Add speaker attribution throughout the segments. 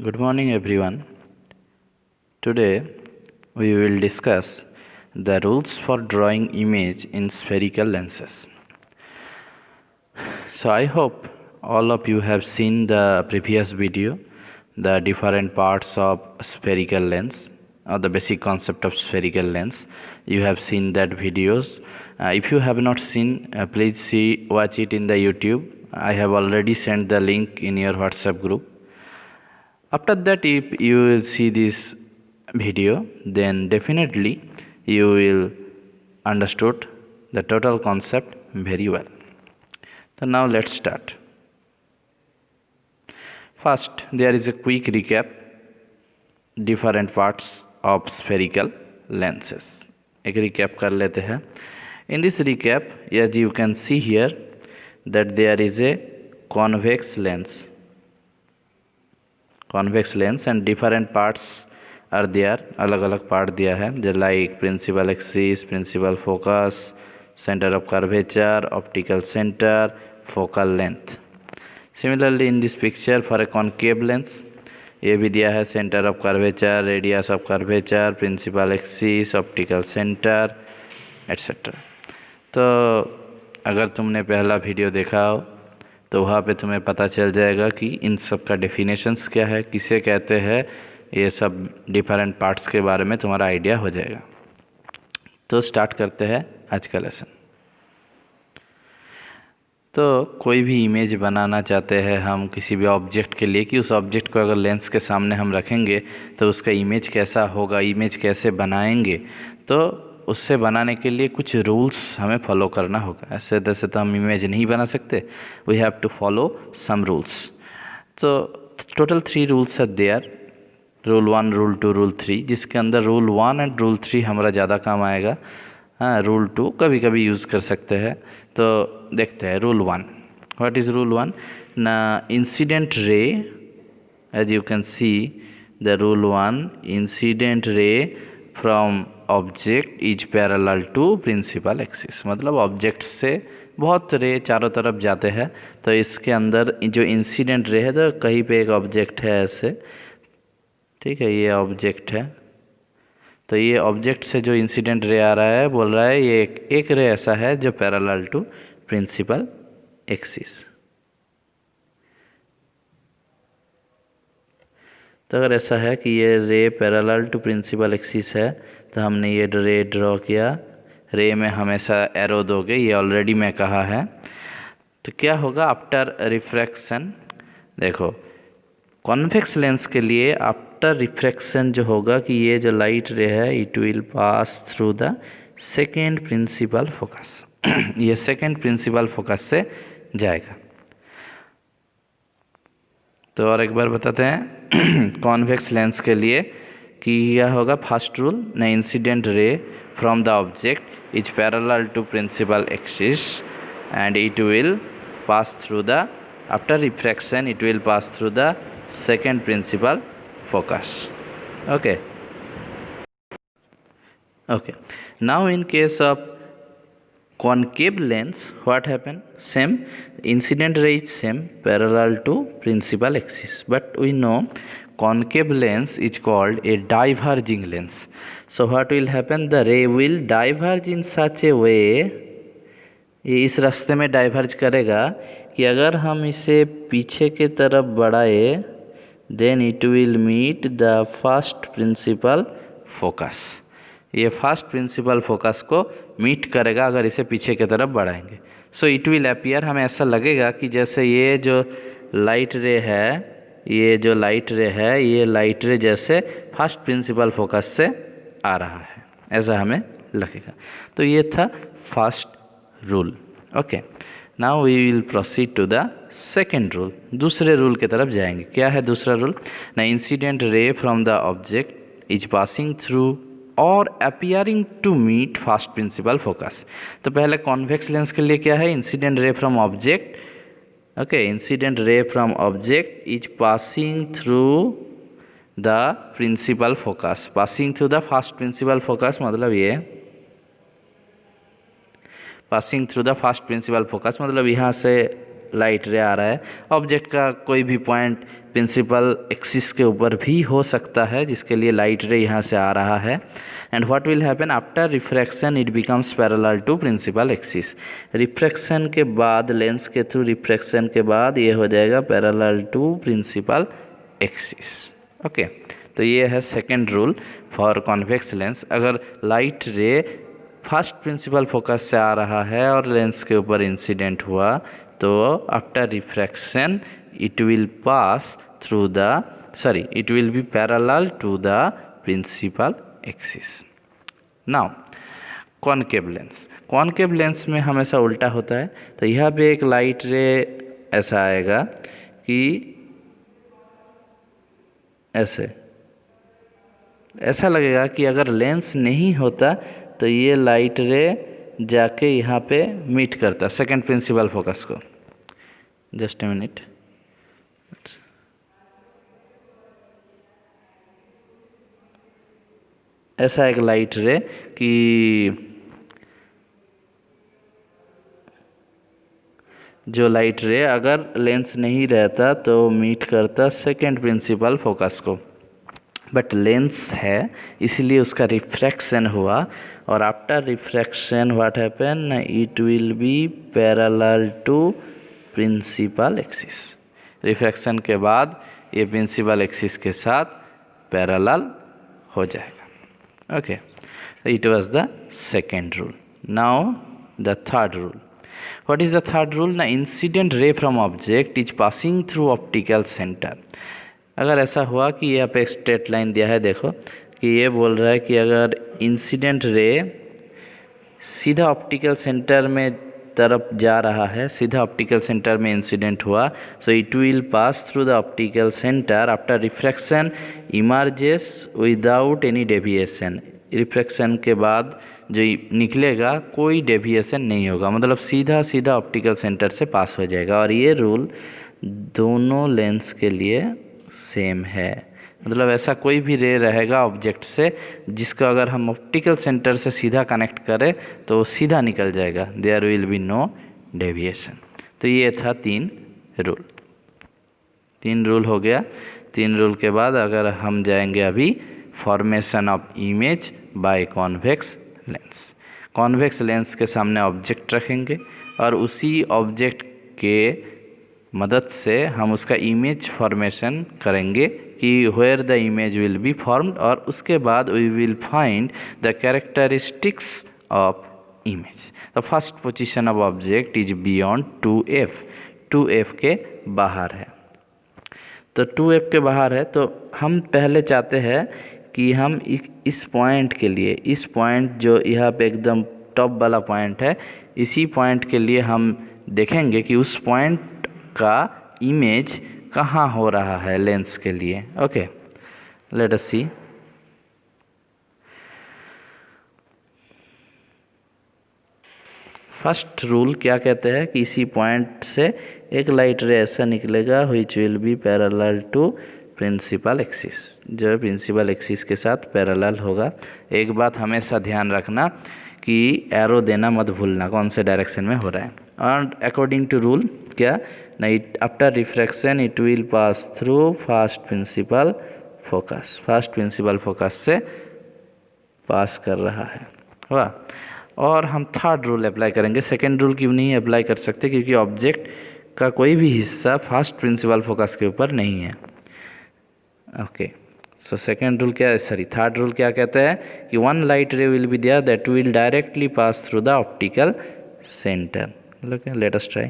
Speaker 1: Good morning, everyone. Today we will discuss the rules for drawing image in spherical lenses. So I hope all of you have seen the previous video, the different parts of spherical lens or the basic concept of spherical lens. You have seen that videos. If you have not seen, please watch it in the YouTube. I have already sent the link in your WhatsApp group. After that, if you will see this video, then definitely you will understood the total concept very well. So now let's start. First, there is a quick recap different parts of spherical lenses. एक recap कर लेते हैं. In this recap, as you can see here, that there is a convex lens and different parts are there. अलग अलग part दिया है, जो like principal axis, principal focus, center of curvature, optical center, focal length. Similarly, in this picture for a concave lens, ये भी दिया है centre of curvature, radius of curvature, principal axis, optical centre etcetera. तो अगर तुमने पहला video देखा हो तो वहाँ पे तुम्हें पता चल जाएगा कि इन सब का डेफिनेशंस क्या है, किसे कहते हैं, ये सब डिफरेंट पार्ट्स के बारे में तुम्हारा आइडिया हो जाएगा. तो स्टार्ट करते हैं आज का लेसन. तो कोई भी इमेज बनाना चाहते हैं हम किसी भी ऑब्जेक्ट के लिए कि उस ऑब्जेक्ट को अगर लेंस के सामने हम रखेंगे तो उसका इमेज कैसा होगा, इमेज कैसे बनाएंगे, तो उससे बनाने के लिए कुछ रूल्स हमें फॉलो करना होगा. ऐसे तैसे तो हम इमेज नहीं बना सकते. We have to follow some rules. तो total 3 rules are there. Rule 1, rule 2, rule 3, जिसके अंदर रूल 1 एंड रूल 3 हमारा ज़्यादा काम आएगा. हाँ, रूल 2 कभी कभी यूज़ कर सकते हैं. तो देखते हैं रूल 1. What is rule 1? ना incident ray, as you can see the rule 1, incident ray from object is parallel to principal axis. मतलब ऑब्जेक्ट से बहुत रे चारों तरफ जाते हैं. तो इसके अंदर जो इंसिडेंट रे है, तो कहीं पे एक ऑब्जेक्ट है ऐसे, ठीक है, ये ऑब्जेक्ट है. तो ये ऑब्जेक्ट से जो इंसिडेंट रे आ रहा है, बोल रहा है ये एक रे ऐसा है जो पैरेलल टू प्रिंसिपल एक्सिस. तो अगर ऐसा है कि ये रे पैरेलल टू प्रिंसिपल एक्सिस है, तो हमने ये रे ड्रॉ किया. रे में हमेशा एरो दोगे, ये ऑलरेडी मैं कहा है. तो क्या होगा आफ्टर रिफ्रैक्शन? देखो, कॉन्वेक्स लेंस के लिए आफ्टर रिफ्रैक्शन जो होगा कि ये जो लाइट रे है, it will pass through the second principal focus. ये सेकेंड प्रिंसिपल फोकस से जाएगा. तो और एक बार बताते हैं कॉन्वेक्स लेंस के लिए कि क्या होगा. फर्स्ट रूल, न incident ray from the object is parallel to principal axis and it will pass through the, after refraction it will pass through the second principal focus. Okay. Now in case of concave lens, what happen? Same, incident ray is same, parallel to principal axis, but we know concave lens is called a diverging lens. So what will happen? The ray will diverge in such a way, ये इस रास्ते में diverge करेगा कि अगर हम इसे पीछे के तरफ बढ़ाए, then it will meet the first principal focus. ये फर्स्ट प्रिंसिपल फोकस को मीट करेगा अगर इसे पीछे की तरफ बढ़ाएंगे. सो इट विल अपीयर, हमें ऐसा लगेगा कि जैसे ये जो लाइट रे है, ये लाइट रे जैसे फर्स्ट प्रिंसिपल फोकस से आ रहा है, ऐसा हमें लगेगा. तो ये था first rule. Okay, now we will proceed to the second rule. दूसरे रूल की तरफ जाएंगे. क्या है दूसरा रूल? ना incident ray from the object is passing through और appearing to meet first principal focus. तो पहले कॉन्वेक्स लेंस के लिए क्या है? Incident ray from object. Okay, incident ray from object is passing through the principal focus. Passing through the first principal focus मतलब ये passing through the first principal focus मतलब यहाँ से लाइट रे आ रहा है, ऑब्जेक्ट का कोई भी पॉइंट प्रिंसिपल एक्सिस के ऊपर भी हो सकता है, जिसके लिए लाइट रे यहाँ से आ रहा है। And what will happen after refraction, it becomes parallel to principal axis. Refraction के बाद, लेंस के थ्रू रिफ्रैक्शन के बाद ये हो जाएगा parallel to principal axis. Okay, तो ये है second rule for convex lens. अगर light ray first principal focus से आ रहा है और लेंस के ऊपर इंसिडेंट हुआ, तो after refraction it will pass through the it will be parallel to the principal axis. Now concave lens, concave lens में हमेशा उल्टा होता है। तो यहाँ पे एक लाइट रे ऐसा आएगा कि ऐसा लगेगा कि अगर लेंस नहीं होता तो ये लाइट रे जाके यहाँ पे मीट करता सेकेंड प्रिंसिपल फोकस को। जस्ट ए मिनट, ऐसा एक लाइट रे कि जो लाइट रे अगर लेंस नहीं रहता तो मीट करता सेकेंड प्रिंसिपल फोकस को, बट लेंस है इसलिए उसका रिफ्रैक्शन हुआ, और after refraction what happen, it will be parallel to principal axis. Refraction के बाद ये प्रिंसिपल एक्सिस के साथ पैरेलल हो जाएगा। Okay, it was the second rule. Now the third rule. What is the third rule? The incident ray from object is passing through optical center. अगर ऐसा हुआ कि यहाँ पे एक स्ट्रेट लाइन दिया है, देखो कि ये बोल रहा है कि अगर इंसिडेंट रे सीधा ऑप्टिकल सेंटर में तरफ जा रहा है, सीधा ऑप्टिकल सेंटर में इंसिडेंट हुआ, so it will pass through the optical centre after refraction emerges without any deviation. Refraction के बाद जो निकलेगा कोई डेविएशन नहीं होगा, मतलब सीधा सीधा ऑप्टिकल सेंटर से पास हो जाएगा। और ये रूल दोनों लेंस के लिए सेम है, मतलब ऐसा कोई भी रे रहेगा ऑब्जेक्ट से जिसका अगर हम ऑप्टिकल सेंटर से सीधा कनेक्ट करें तो सीधा निकल जाएगा, there will be no deviation. तो ये था तीन रूल हो गया। तीन रूल के बाद अगर हम जाएंगे अभी formation of image by convex lens. Convex lens के सामने ऑब्जेक्ट रखेंगे और उसी ऑब्जेक्ट के मदद से हम उसका इमेज फॉर्मेशन करेंगे कि where the image will be formed, और उसके बाद we will find the characteristics of image. The first position of object is beyond 2f, 2f के बाहर है। तो 2f के बाहर है, तो हम पहले चाहते हैं कि हम इस पॉइंट के लिए, इस पॉइंट जो यहाँ पे एकदम टॉप वाला पॉइंट है, इसी पॉइंट के लिए हम देखेंगे कि उस पॉइंट का इमेज कहाँ हो रहा है लेंस के लिए। ओके, लेट अस सी। फर्स्ट रूल क्या कहते हैं कि इसी पॉइंट से एक लाइट रे ऐसा निकलेगा which will be parallel to principal axis, जो प्रिंसिपल एक्सिस के साथ पैरेलल होगा। एक बात हमेशा ध्यान रखना कि एरो देना मत भूलना कौन से डायरेक्शन में हो रहा है। और अकॉर्डिंग टू रूल क्या, night after refraction it will pass through first principal focus, first principal focus से पास कर रहा है। वाह, और हम थर्ड रूल अप्लाई करेंगे। सेकेंड रूल क्यों नहीं अप्लाई कर सकते, क्योंकि ऑब्जेक्ट का कोई भी हिस्सा फर्स्ट प्रिंसिपल फोकस के ऊपर नहीं है। ओके, सो सेकेंड रूल क्या है, थर्ड रूल क्या कहता है कि one light ray will be there that will directly pass through the optical centre. Let us try.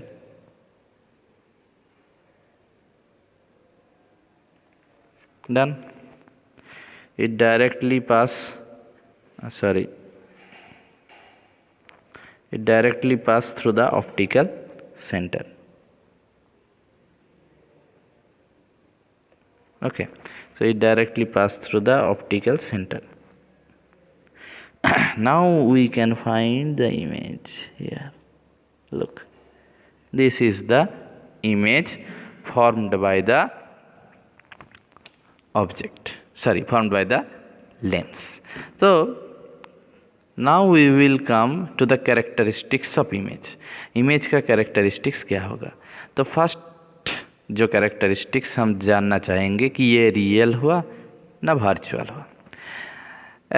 Speaker 1: Done, it directly pass through the optical center. Okay, so it directly pass through the optical center. Now we can find the image here. Look, this is the image formed by the object, formed by the lens. So now we will come to the characteristics of image. Image का characteristics क्या होगा? तो first जो characteristics हम जानना चाहेंगे कि ये रियल हुआ ना वर्चुअल हुआ।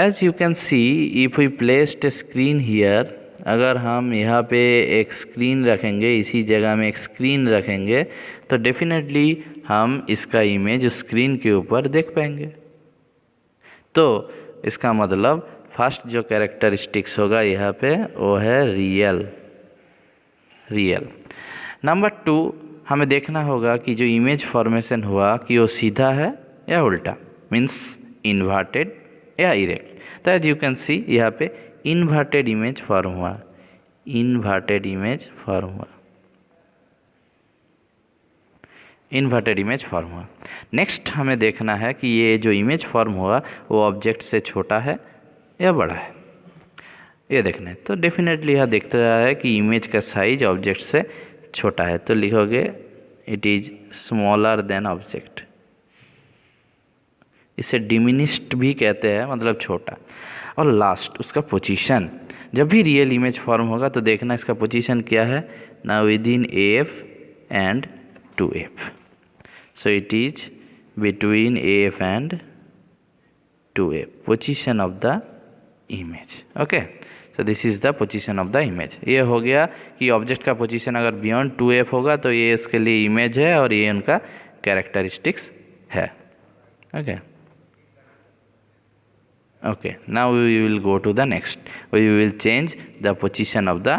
Speaker 1: As you can see, if we placed a screen here, अगर हम यहाँ पे एक स्क्रीन रखेंगे, इसी जगह में एक स्क्रीन रखेंगे, तो डेफिनेटली हम इसका इमेज स्क्रीन के ऊपर देख पाएंगे। तो इसका मतलब फर्स्ट जो कैरेक्टरिस्टिक्स होगा यहाँ पे वो है रियल। नंबर 2, हमें देखना होगा कि जो इमेज फॉर्मेशन हुआ कि वो सीधा है या उल्टा, मीन्स इन्वर्टेड या इरेक्ट। तो एज यू कैन सी यहाँ पे इन्वर्टेड इमेज फॉर्म हुआ, इन्वर्टेड इमेज फॉर्म हुआ। नेक्स्ट हमें देखना है कि ये जो इमेज फॉर्म हुआ वो ऑब्जेक्ट से छोटा है या बड़ा है, ये देखना है। तो डेफिनेटली यह देखते रहा है कि इमेज का साइज ऑब्जेक्ट से छोटा है, तो लिखोगे it is smaller than object. इसे डिमिनिश्ड भी कहते हैं, मतलब छोटा। और लास्ट उसका पोजीशन, जब भी रियल इमेज फॉर्म होगा तो देखना इसका पोजीशन क्या है ना, with in AF and 2F। So it is between AF and 2F, position of the image. Okay, so this is the position of the image. ये हो गया कि ऑब्जेक्ट का पोजीशन अगर बियॉन्ड 2F होगा तो ये इसके लिए इमेज है और ये उनका कैरेक्टरिस्टिक्स है। Okay, now we will go to the next. We will change the position of the.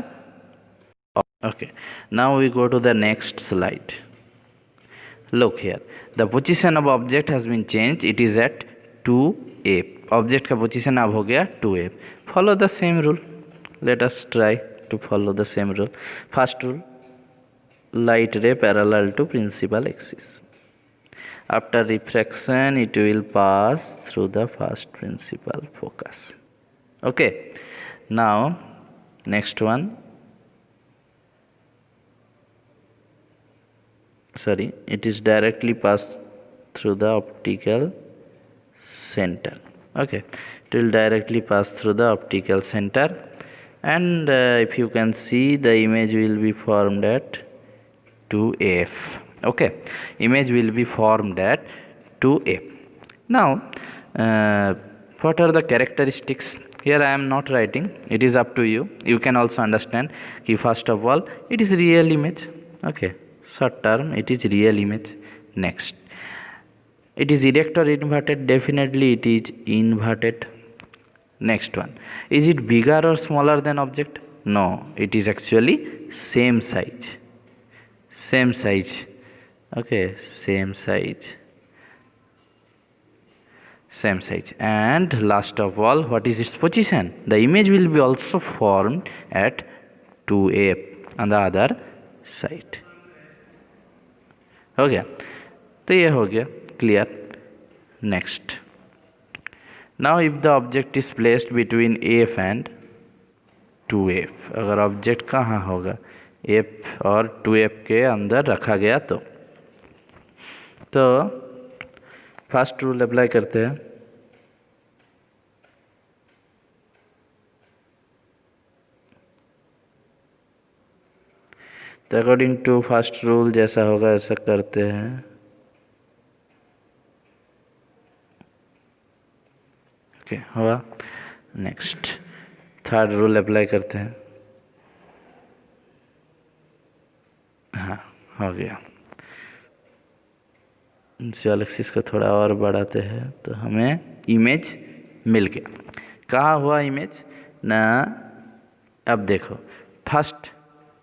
Speaker 1: Okay, now we go to the next slide. Look here, the position of object has been changed. It is at 2F. Object का position अब हो गया 2F. Follow the same rule. Let us try to follow the same rule. First rule, light ray parallel to principal axis. After refraction, it will pass through the first principal focus. Okay, now next one. Sorry, it is directly passed through the optical center. Okay, it will directly pass through the optical center, and if you can see, the image will be formed at 2F. Okay, image will be formed at 2F. Now what are the characteristics? Here I am not writing, it is up to you. You can also understand कि first of all it is real image. Okay, short term it is real image. Next, it is erect or inverted? Definitely it is inverted. Next one, is it bigger or smaller than object? No, it is actually same size. Okay, same size. And last of all, what is its position? The image will be also formed at 2F on the other side. हो गया, तो ये हो गया clear. Next, now if the object is placed between AF and 2F, अगर object कहाँ होगा, F और 2F के अंदर रखा गया, तो फर्स्ट रूल अप्लाई करते हैं। तो अकॉर्डिंग टू फर्स्ट रूल जैसा होगा ऐसा करते हैं। ओके, हुआ। नेक्स्ट थर्ड रूल अप्लाई करते हैं। हाँ, हो गया। विजुअल एक्सिस को थोड़ा और बढ़ाते हैं तो हमें इमेज मिल गया। कहाँ हुआ इमेज ना, अब देखो, first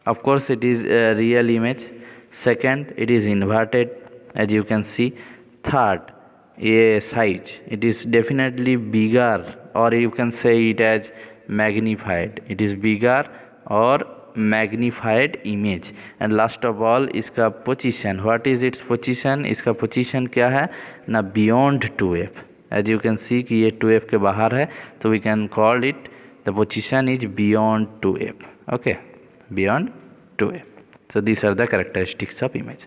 Speaker 1: of course it is real image, second it is inverted as you can see, third ये size it is definitely bigger और you can say it as magnified, it is bigger और magnified image. And last of all इसका position, what is its position, इसका position क्या है ना, beyond 2F। As you can see कि ये 2F के बाहर है, तो we can call it the position is beyond 2F. Okay, beyond 2F. So these are the characteristics of image.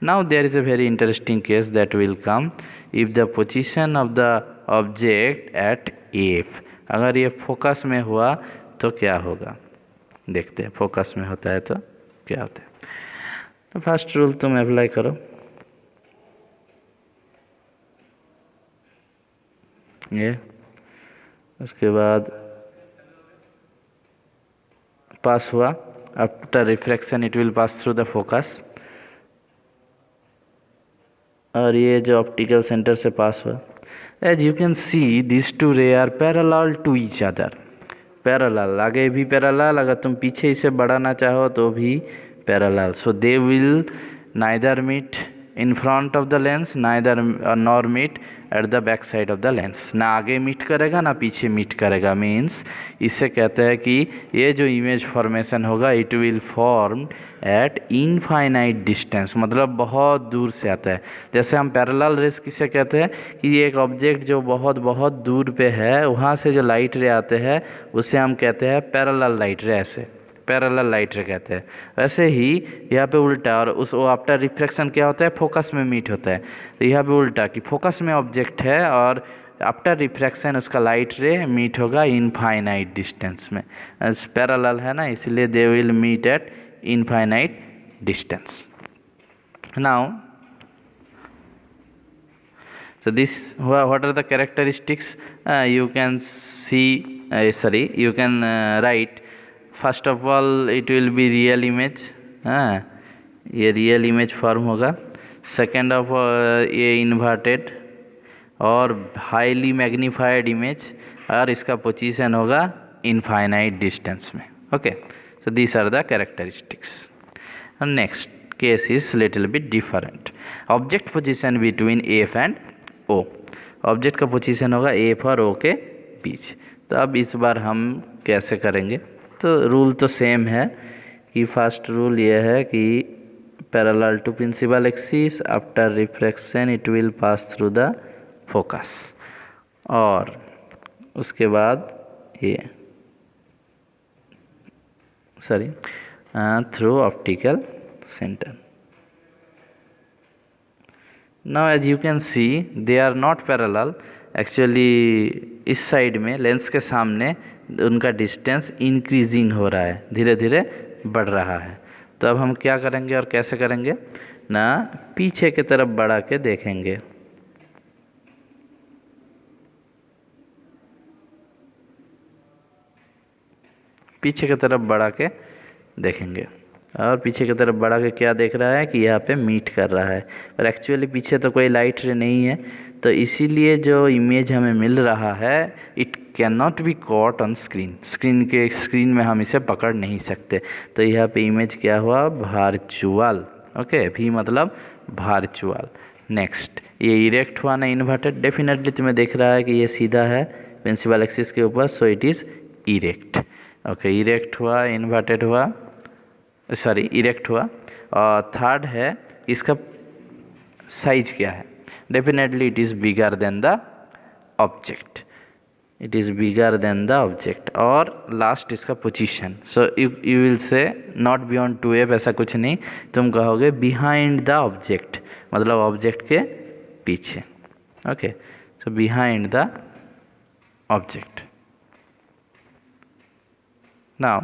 Speaker 1: Now there is a very interesting case that will come if the position of the object at F अगर ये focus में हुआ तो क्या होगा, देखते हैं focus में होता है तो क्या होता है। तो फर्स्ट रूल तुम अप्लाई करो, ये उसके बाद पास हुआ, after refraction it will pass through the focus, और ये जो ऑप्टिकल सेंटर से पास हुआ। As you can see this two ray are parallel to each other, parallel, आगे भी पैरेलल, अगर तुम पीछे इसे बढ़ाना चाहो तो भी parallel, so they will neither meet in front of the lens neither nor meet at the back side of the lens, ना आगे मीट करेगा ना पीछे मीट करेगा। मीन्स इससे कहते हैं कि ये जो इमेज फॉर्मेशन होगा it will form eight infinite distance, मतलब बहुत दूर से आता है। जैसे हम पैरेलल रेस किसे कहते हैं कि एक ऑब्जेक्ट जो बहुत बहुत दूर पे है वहाँ से जो लाइट रे आते हैं उसे हम कहते हैं पैरेलल लाइट रे, ऐसे पैरेलल लाइट रे कहते हैं। वैसे ही यहाँ पे उल्टा, और उस वो आफ्टर रिफ्लेक्शन क्या होता है, फोकस में मीट होता है। तो यहाँ पे उल्टा कि फोकस में ऑब्जेक्ट है और आफ्टर रिफ्रैक्शन उसका लाइट रे मीट होगा इनफाइनाइट डिस्टेंस में, पैरेलल है ना, इसलिए they will meet at infinite distance. Now, so this what are the characteristics? You can see, you can write. First of all, it will be real image. ये real image form होगा। Second of ये inverted और highly magnified image, और इसका position होगा infinite distance में। Okay, so these are the characteristics. And next case is little bit different. Object position between F and O. Object का position होगा F और O के बीच। तो अब इस बार हम कैसे करेंगे, तो रूल तो सेम है कि फर्स्ट रूल ये है कि parallel to principal axis, after refraction it will pass through the focus, और उसके बाद ये through optical center. Now as you can see they are not parallel. Actually इस साइड में लेंस के सामने उनका डिस्टेंस इंक्रीजिंग हो रहा है, धीरे धीरे बढ़ रहा है। तो अब हम क्या करेंगे और कैसे करेंगे ना, पीछे की तरफ बढ़ा के देखेंगे। पीछे की तरफ बढ़ा के देखेंगे, और पीछे की तरफ बढ़ा के क्या देख रहा है कि यहाँ पे मीट कर रहा है, पर एक्चुअली पीछे तो कोई लाइट रे नहीं है। तो इसीलिए जो इमेज हमें मिल रहा है it can not be caught on screen, screen में हम इसे पकड़ नहीं सकते। तो यहाँ पे इमेज क्या हुआ, वर्चुअल। ओके, भी मतलब वर्चुअल। नेक्स्ट, ये इरेक्ट हुआ ना इन्वर्टेड, डेफिनेटली तुम्हें देख रहा है कि ये सीधा है प्रिंसिपल एक्सिस के ऊपर, so it is erect. Okay, erect हुआ, इन्वर्टेड हुआ, इरेक्ट हुआ। और थर्ड है इसका साइज क्या है, definitely it is bigger than the object, it is bigger than the object. और लास्ट इसका position, so you will say not beyond 2F, ऐसा कुछ नहीं, तुम कहोगे बिहाइंड द ऑब्जेक्ट, मतलब ऑब्जेक्ट के पीछे। Okay, so behind the object. Now,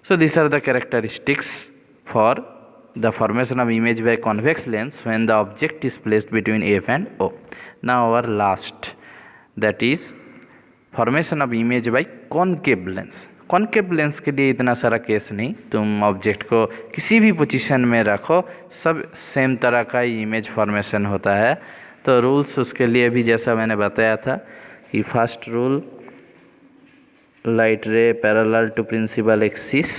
Speaker 1: so these are the characteristics for the formation of image by convex lens when the object is placed between F and O. Now our last, that is formation of image by concave lens. Concave lens के लिए इतना सारा case नहीं, तुम object को किसी भी position में रखो, सब सेम तरह का ही इमेज फॉर्मेशन होता है। तो रूल्स उसके लिए भी जैसा मैंने बताया था कि first rule, light ray parallel to principal axis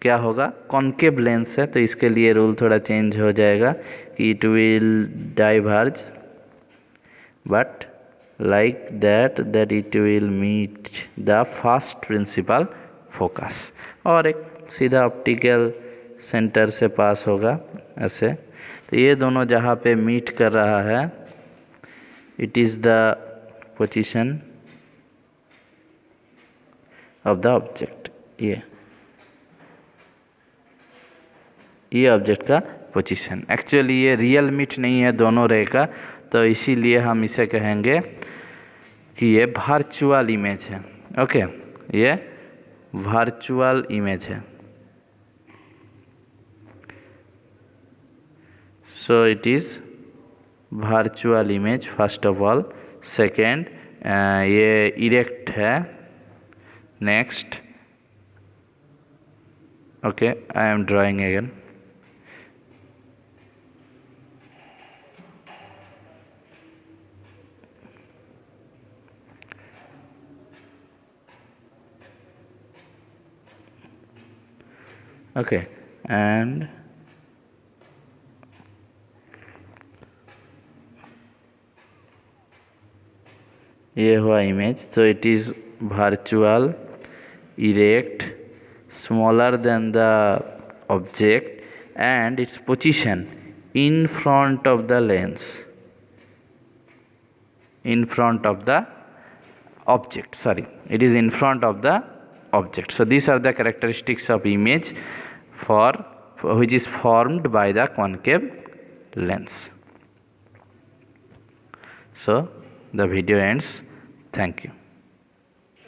Speaker 1: क्या होगा, कॉन्केव लेंस है तो इसके लिए रूल थोड़ा चेंज हो जाएगा कि it will diverge but like that it will meet the first principal focus, और एक सीधा ऑप्टिकल सेंटर से पास होगा ऐसे। तो ये दोनों जहाँ पे मीट कर रहा है it is the position of the object, ये ऑब्जेक्ट का पोजीशन। एक्चुअली ये रियल मीट नहीं है दोनों रे का, तो इसीलिए हम इसे कहेंगे कि ये वर्चुअल इमेज है। ओके, ये वर्चुअल इमेज है। So it is virtual image first of all. Second, ये इरेक्ट है। Next, okay, I am drawing again. okay, and ये हुआ इमेज। तो it is virtual, erect, smaller than the object and its position in front of the lens, in front of the object, sorry, it is in front of the object. So these are the characteristics of image for which is formed by the concave lens. So the video ends. Thank you.